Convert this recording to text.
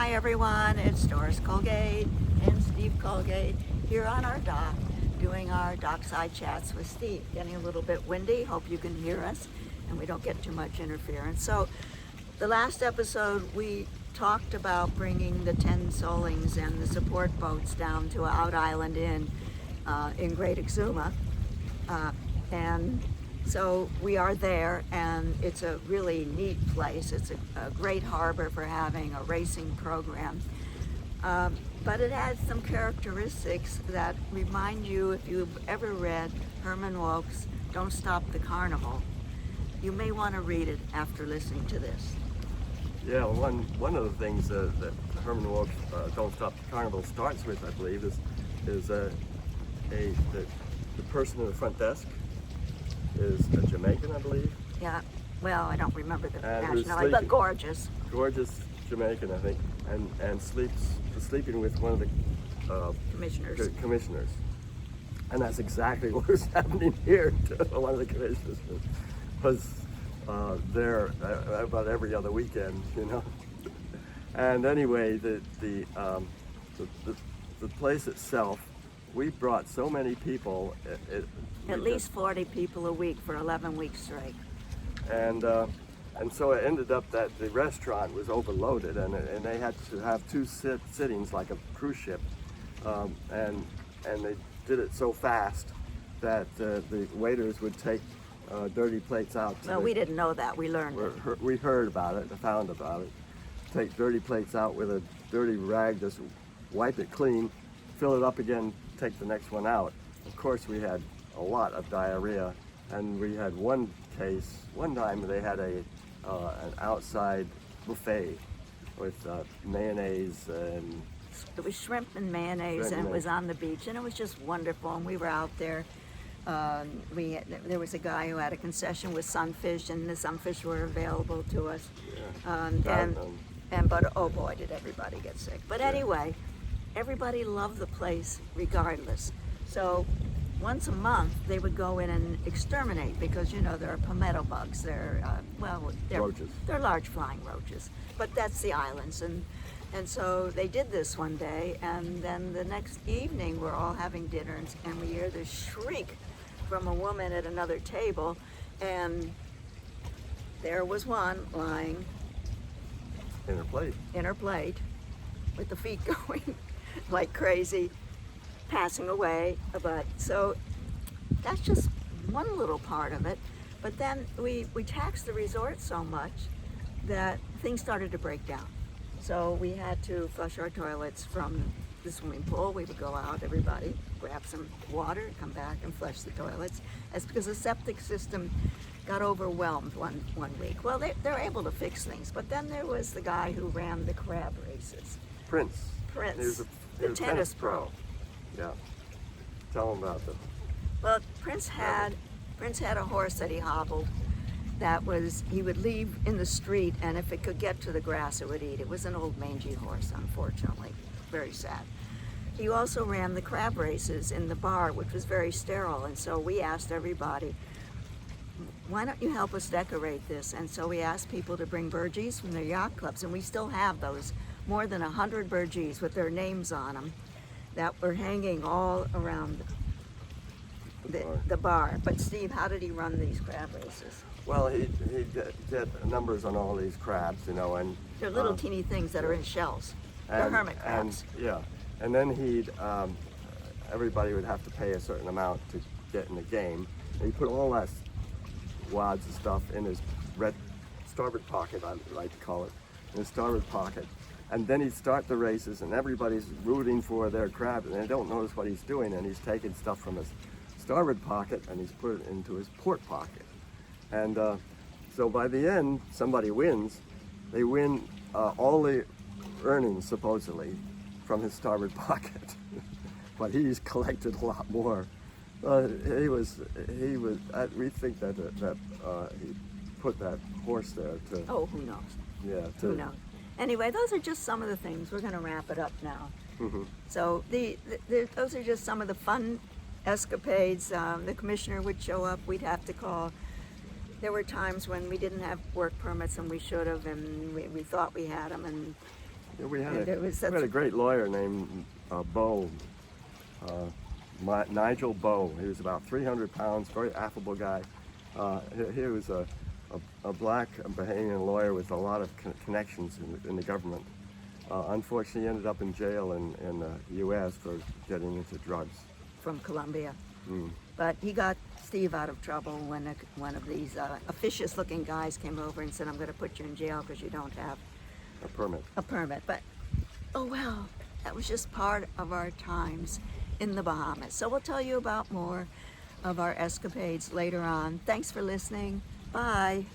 Hi everyone, it's Doris Colgate and Steve Colgate here on our dock doing our dockside chats with Steve. Getting a little bit windy, hope you can hear us and we don't get too much interference. So the last episode we talked about bringing the 10 Solings and the support boats down to Out Island Inn in Great Exuma. And so we are there, and it's a really neat place. It's a great harbor for having a racing program. But it has some characteristics that remind you, if you've ever read Herman Wouk's Don't Stop the Carnival, you may want to read it after listening to this. Yeah, one of the things that Herman Wouk's Don't Stop the Carnival starts with, I believe, is the person in the front desk is a Jamaican, I believe. Yeah, well, I don't remember the And nationality, but gorgeous. Gorgeous Jamaican, I think, and sleeping with one of the commissioners. And that's exactly what was happening here to one of the commissioners. Was there about every other weekend, you know. And anyway, the place itself, we brought so many people. At least 40 people a week for 11 weeks straight. And so it ended up that the restaurant was overloaded, and they had to have two sittings like a cruise ship, and they did it so fast that the waiters would take dirty plates out. Well, we didn't know that. We learned it. We heard about it, found about it. Take dirty plates out with a dirty rag, just wipe it clean, fill it up again, take the next one out. Of course, we had a lot of diarrhea, and we had one time they had an outside buffet with mayonnaise and it was shrimp and mayonnaise, and it was on the beach, and it was just wonderful. And we were out there. There was a guy who had a concession with sunfish, and the sunfish were available to us. Yeah. But oh boy, did everybody get sick. But anyway, everybody loved the place regardless. So once a month they would go in and exterminate, because you know there are palmetto bugs. They're roaches. They're large flying roaches. But that's the islands, and so they did this one day, and then the next evening we're all having dinner, and we hear this shriek from a woman at another table, and there was one lying in her plate with the feet going like crazy, passing away. But so that's just one little part of it. But then we taxed the resort so much that things started to break down. So we had to flush our toilets from the swimming pool. We would go out, everybody, grab some water, come back and flush the toilets. That's because the septic system got overwhelmed one week. Well, they're able to fix things, but then there was the guy who ran the crab races. Prince. He was the tennis pro. Yeah. Tell him about them. Well, Prince had a horse that he hobbled. He would leave in the street, and if it could get to the grass, it would eat. It was an old mangy horse, unfortunately. Very sad. He also ran the crab races in the bar, which was very sterile, and so we asked everybody, why don't you help us decorate this? And so we asked people to bring burgees from their yacht clubs, and we still have those, more than 100 burgees with their names on them that were hanging all around the bar. But Steve, how did he run these crab races? Well, he'd get numbers on all these crabs, you know, and they're little teeny things that are in shells. They're hermit crabs. And then everybody would have to pay a certain amount to get in the game. And he put all that wads of stuff in his red starboard pocket, I like to call it, in his starboard pocket. And then he'd start the races, and everybody's rooting for their crab, and they don't notice what he's doing, and he's taking stuff from his starboard pocket and he's put it into his port pocket. And so by the end, somebody wins. They win all the earnings, supposedly, from his starboard pocket. But he's collected a lot more. We think that he put that horse there to... Oh, who knows? Yeah. Who knows? Anyway, those are just some of the things. We're going to wrap it up now. Mm-hmm. So those are just some of the fun escapades. The commissioner would show up. We'd have to call. There were times when we didn't have work permits and we should have, and we thought we had them, and Yeah, we had And it was we had a great lawyer named Bo, Nigel Bo. He was about 300 pounds, very affable guy. He was a black Bahamian lawyer with a lot of connections in the government. Unfortunately, he ended up in jail in the U.S. for getting into drugs. from Colombia. But he got Steve out of trouble when one of these officious-looking guys came over and said, "I'm going to put you in jail because you don't have A permit. a permit." But oh well, that was just part of our times in the Bahamas. So we'll tell you about more of our escapades later on. Thanks for listening. Bye.